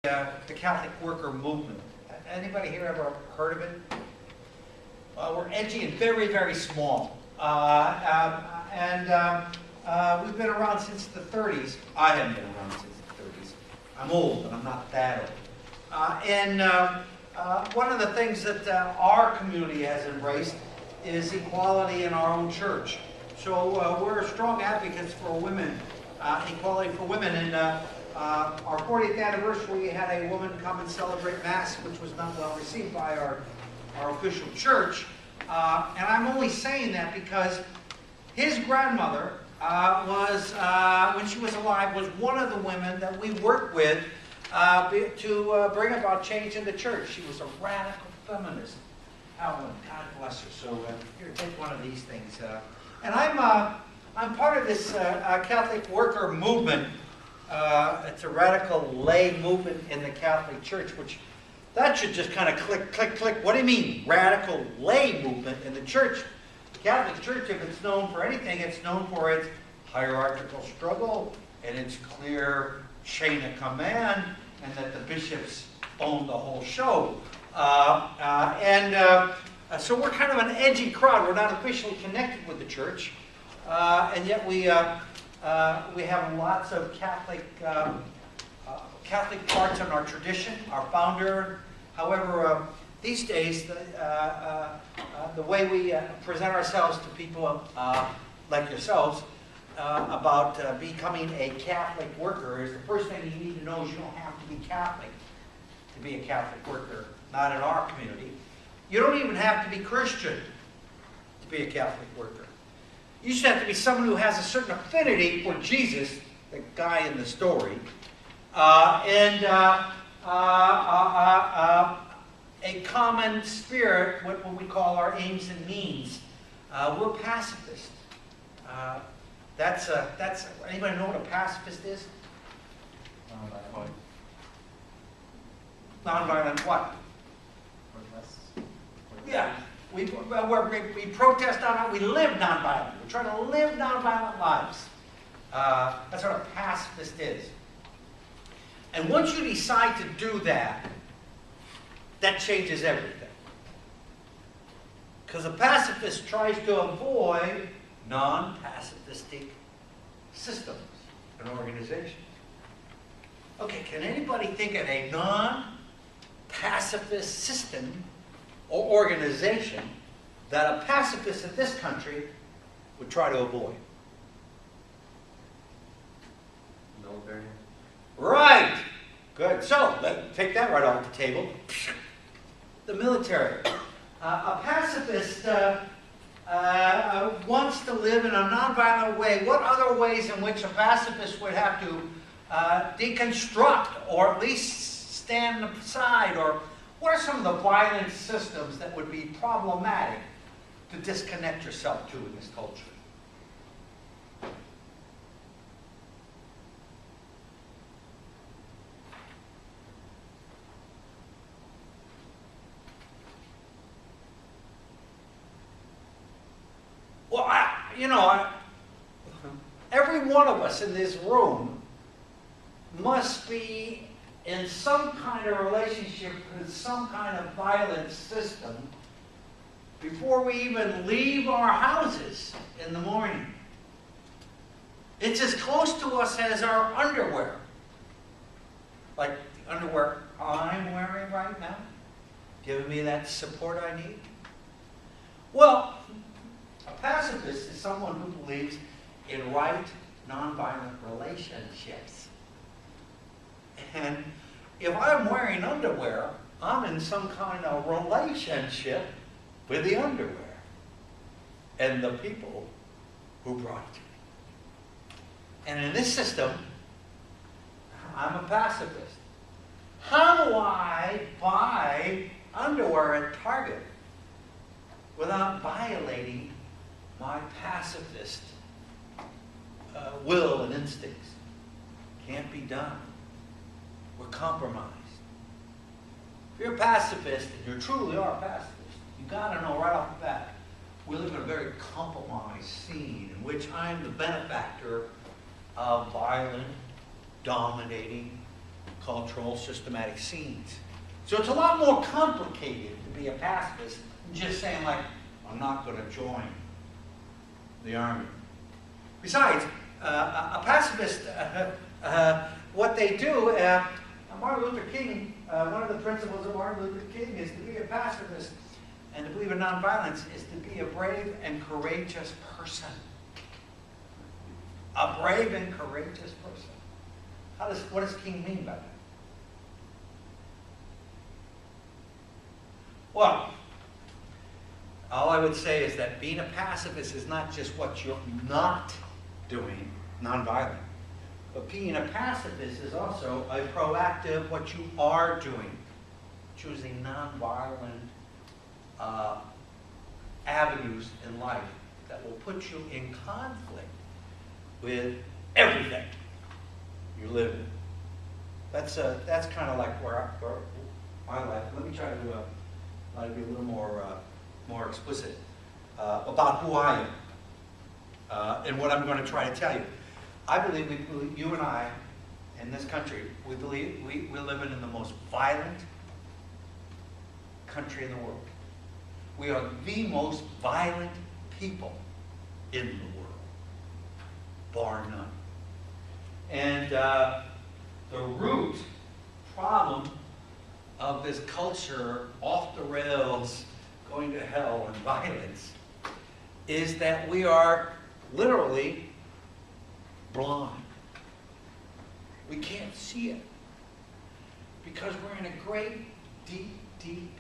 the Catholic worker movement. Anybody here ever heard of it? We're edgy and very, very small. We've been around since the 30s. I haven't been around since the 30s. I'm old, but I'm not that old. One of the things that our community has embraced is equality in our own church. So we're strong advocates for women, equality for women. And our 40th anniversary, we had a woman come and celebrate Mass, which was not well received by our official church. And I'm only saying that because his grandmother when she was alive, was one of the women that we worked with to bring about change in the church. She was a radical feminist. Helen, God bless her. So here, take one of these things. And I'm part of this Catholic worker movement. It's a radical lay movement in the Catholic Church, which that should just kind of click, click, click. What do you mean, radical lay movement in the church? The Catholic Church, if it's known for anything, it's known for its hierarchical struggle and its clear chain of command, and that the bishops own the whole show. So we're kind of an edgy crowd. We're not officially connected with the church, and yet we have lots of Catholic parts in our tradition. Our founder, however, these days the way we present ourselves to people like yourselves about becoming a Catholic worker is the first thing you need to know is you don't have to be Catholic to be a Catholic worker. Not in our community. You don't even have to be Christian to be a Catholic worker. You just have to be someone who has a certain affinity for Jesus, the guy in the story, and a common spirit, what we call our aims and means. We're pacifists. That's anybody know what a pacifist is? Nonviolent. Nonviolent what? Protests. Yeah. We protest on it. We live nonviolently. We're trying to live nonviolent lives. That's what a pacifist is. And once you decide to do that, that changes everything. Because a pacifist tries to avoid non-pacifistic systems and organizations. Okay, can anybody think of a non-pacifist system or organization that a pacifist in this country would try to avoid? Military. Right. Good. So, let's take that right off the table. The military. A pacifist wants to live in a nonviolent way. What other ways in which a pacifist would have to deconstruct or at least stand aside? Or what are some of the violent systems that would be problematic to disconnect yourself to in this culture? Well, every one of us in this room must be in some kind of relationship with some kind of violent system before we even leave our houses in the morning. It's as close to us as our underwear. Like the underwear I'm wearing right now, giving me that support I need. Well, a pacifist is someone who believes in right, nonviolent relationships. And if I'm wearing underwear, I'm in some kind of relationship with the underwear and the people who brought it to me. And in this system, I'm a pacifist. How do I buy underwear at Target without violating my pacifist will and instincts? Can't be done. We're compromised. If you're a pacifist, and you truly are a pacifist, you got to know right off the bat, we live in a very compromised scene in which I am the benefactor of violent, dominating cultural, systematic scenes. So it's a lot more complicated to be a pacifist than just saying like, I'm not going to join the army. Besides, a pacifist, what they do, Martin Luther King, one of the principles of Martin Luther King is to be a pacifist and to believe in nonviolence is to be a brave and courageous person. A brave and courageous person. What does King mean by that? Well, all I would say is that being a pacifist is not just what you're not doing, nonviolent. But being a pacifist is also a proactive what you are doing, choosing nonviolent avenues in life that will put you in conflict with everything you live in. That's kind of like where my life. Let me try to be a little more explicit about who I am and what I'm going to try to tell you. I believe you and I, in this country, we believe we're living in the most violent country in the world. We are the most violent people in the world, bar none. And the root problem of this culture, off the rails, going to hell and violence, is that we are literally blind. We can't see it because we're in a great, deep, deep,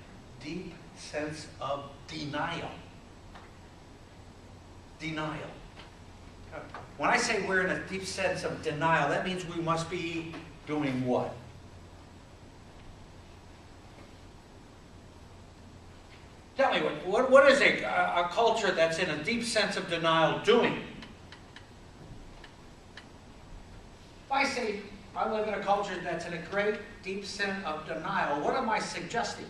deep sense of denial. Denial. When I say we're in a deep sense of denial, that means we must be doing what? Tell me, what is a culture that's in a deep sense of denial doing? If I say I live in a culture that's in a great, deep sense of denial, what am I suggesting?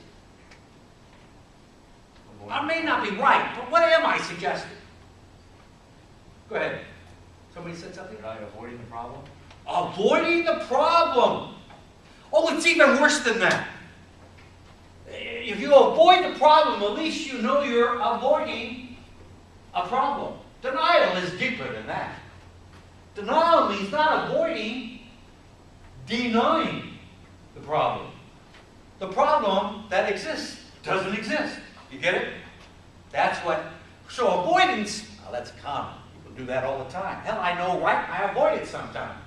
I may not be right, but what am I suggesting? Go ahead. Somebody said something? Avoiding the problem? Avoiding the problem. Oh, it's even worse than that. If you avoid the problem, at least you know you're avoiding a problem. Denial is deeper than that. Denial means not avoiding, denying the problem. The problem that exists doesn't exist. You get it? That's what. So avoidance, well, that's common. People do that all the time. Hell, I know right, I avoid it sometimes.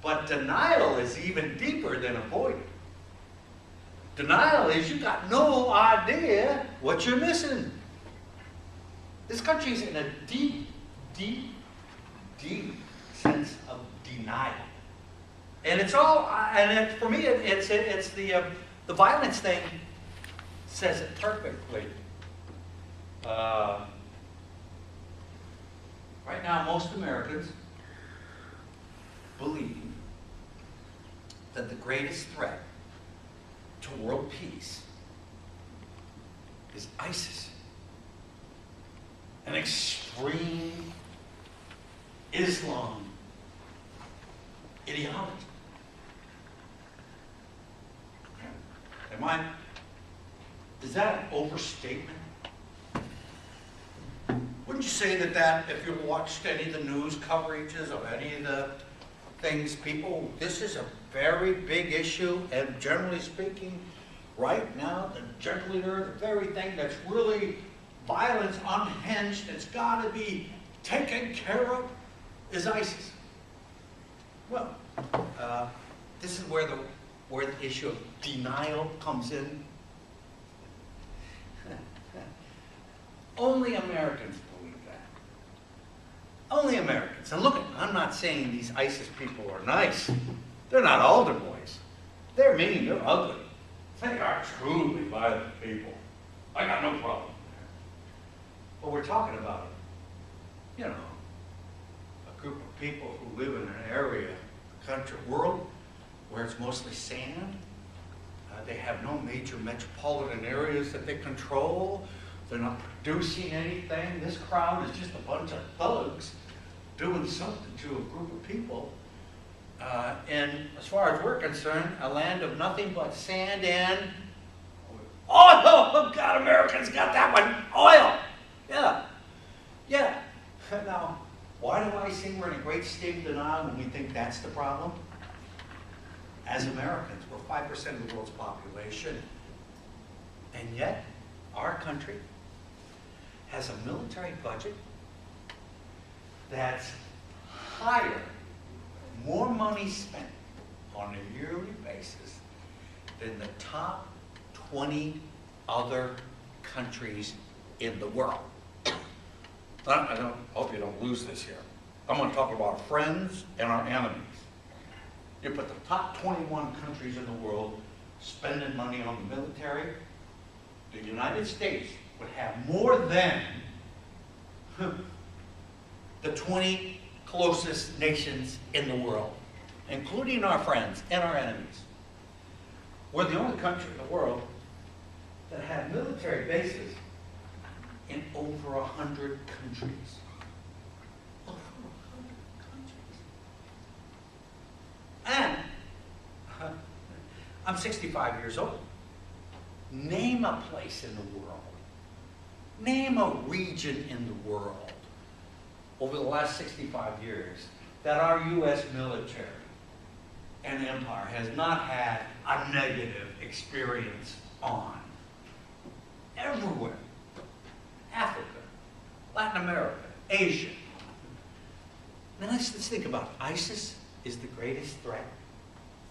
But denial is even deeper than avoiding. Denial is you got no idea what you're missing. This country's in a deep, deep, deep sense of denial. And it's all, for me, it's the violence thing says it perfectly. Right now, most Americans believe that the greatest threat to world peace is ISIS, an extreme Islam ideology. Is that an overstatement? Wouldn't you say that if you watched any of the news coverages of any of the things, this is a very big issue, and generally speaking, right now, the very thing that's really violence unhinged, that's got to be taken care of, is ISIS. Well, this is where the issue of denial comes in. Only Americans believe that. Only Americans. And look, I'm not saying these ISIS people are nice. They're not altar boys. They're mean, they're ugly. They are truly violent people. I got no problem there. But we're talking about, a group of people who live in an area, a country, world, where it's mostly sand. They have no major metropolitan areas that they control. They're not producing anything. This crowd is just a bunch of thugs doing something to a group of people. in, as far as we're concerned, a land of nothing but sand and oil. Oh, God, Americans got that one. Oil. Yeah. Yeah. Now, why do I say we're in a great state of denial when we think that's the problem? As Americans, we're 5% of the world's population. And yet, our country has a military budget that's higher, more money spent on a yearly basis than the top 20 other countries in the world. I hope you don't lose this here. I'm going to talk about our friends and our enemies. You put the top 21 countries in the world spending money on the military, the United States would have more than the 20 closest nations in the world, including our friends and our enemies. We're the only country in the world that have military bases in over 100 countries. Over 100 countries. And I'm 65 years old. Name a place in the world, name a region in the world over the last 65 years that our U.S. military and empire has not had a negative experience on. Everywhere. Africa, Latin America, Asia. Now let's think about it. ISIS is the greatest threat.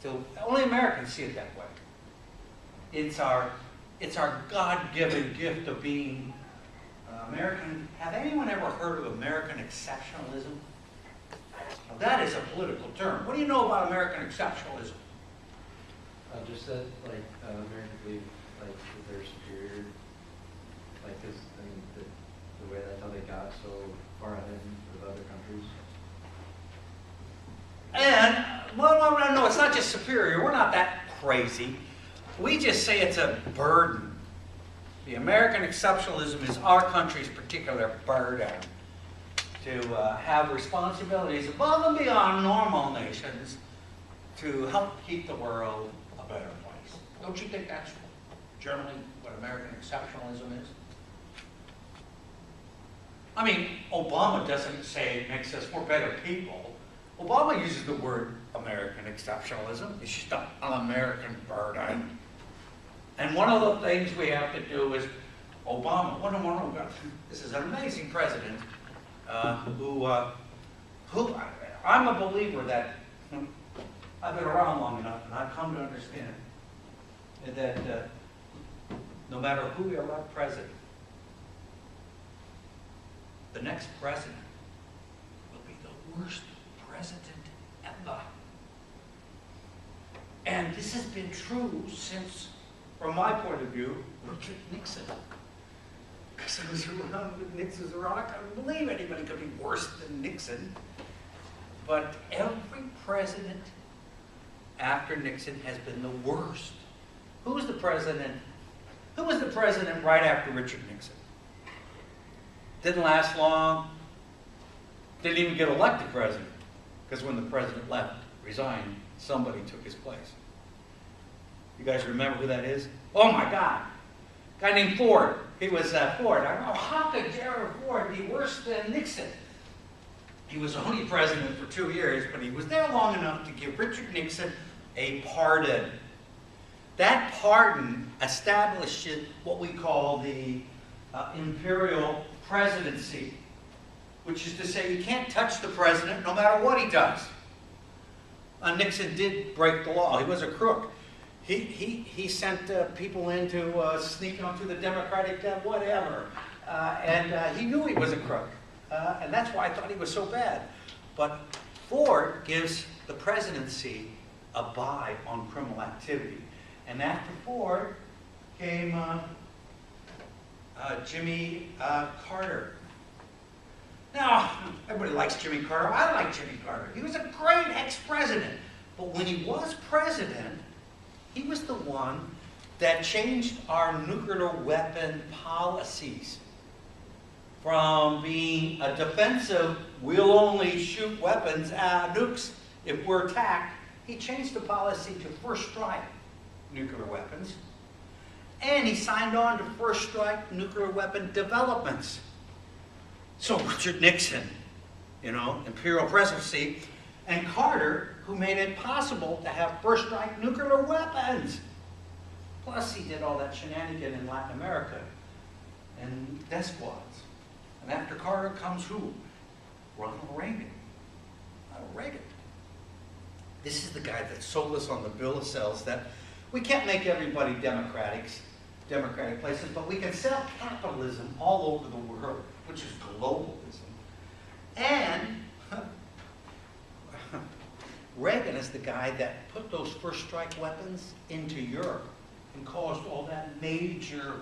So only Americans see it that way. It's our God-given gift of being American. Have anyone ever heard of American exceptionalism? Now, that is a political term. What do you know about American exceptionalism? Just that, like, Americans believe, like, that they're superior. Like, this, I mean, the way that's how they got so far ahead with other countries. And, well, no, it's not just superior. We're not that crazy. We just say it's a burden. The American exceptionalism is our country's particular burden to have responsibilities above and beyond normal nations to help keep the world a better place. Don't you think that's generally what American exceptionalism is? I mean, Obama doesn't say it makes us more better people. Obama uses the word American exceptionalism. It's just an American burden. And one of the things we have to do is Obama, this is an amazing president who I'm a believer that I've been around long enough and I've come to understand that no matter who we elect president, the next president will be the worst president ever. And this has been true since, from my point of view, Richard Nixon. Because I was around with Nixon's around. I couldn't believe anybody could be worse than Nixon. But every president after Nixon has been the worst. Who was the president? Who was the president right after Richard Nixon? Didn't last long. Didn't even get elected president. Because when the president left, resigned, somebody took his place. You guys remember who that is? Oh my God. A guy named Ford. He was Ford. I don't know, how could Gerald Ford be worse than Nixon? He was only president for 2 years, but he was there long enough to give Richard Nixon a pardon. That pardon established what we call the imperial presidency, which is to say you can't touch the president no matter what he does. Nixon did break the law. He was a crook. He sent people in to sneak onto the Democratic whatever. And he knew he was a crook. And that's why I thought he was so bad. But Ford gives the presidency a bye on criminal activity. And after Ford came Jimmy Carter. Now, everybody likes Jimmy Carter. I like Jimmy Carter. He was a great ex-president. But when he was president, he was the one that changed our nuclear weapon policies from being a defensive, we'll only shoot weapons, nukes if we're attacked, he changed the policy to first strike nuclear weapons. And he signed on to first strike nuclear weapon developments. So Richard Nixon, imperial presidency, and Carter, who made it possible to have first strike nuclear weapons. Plus, he did all that shenanigan in Latin America and death squads. And after Carter comes who? Ronald Reagan. Ronald Reagan. This is the guy that sold us on the bill of sales that we can't make everybody democratic places, but we can sell capitalism all over the world, which is globalism. And Reagan is the guy that put those first strike weapons into Europe and caused all that major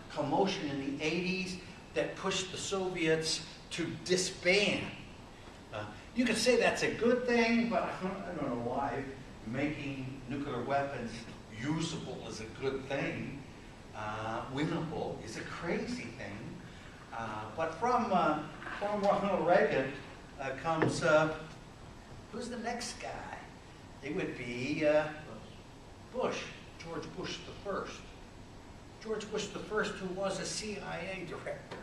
commotion in the 80s that pushed the Soviets to disband. You could say that's a good thing, but I don't know why making nuclear weapons usable is a good thing. Winnable is a crazy thing. But from Ronald Reagan comes, who's the next guy? It would be Bush, George Bush the First. George Bush the First, who was a CIA director,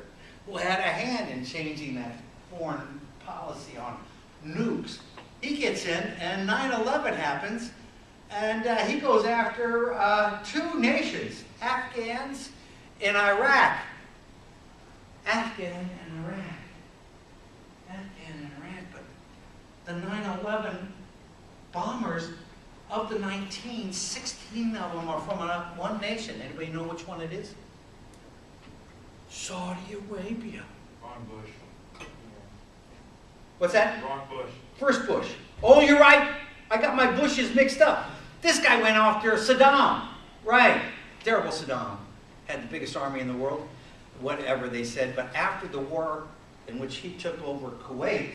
who had a hand in changing that foreign policy on nukes. He gets in, and 9/11 happens, and he goes after two nations, Afghans in Iraq. Afghan and Iraq. Afghan and Iraq, but the 9/11 bombers, of the 19, 16 of them are from one nation. Anybody know which one it is? Saudi Arabia. Ron Bush. What's that? Ron Bush. First Bush. Oh, you're right. I got my Bushes mixed up. This guy went after Saddam. Right. Terrible Saddam. Had the biggest army in the world. Whatever they said. But after the war in which he took over Kuwait,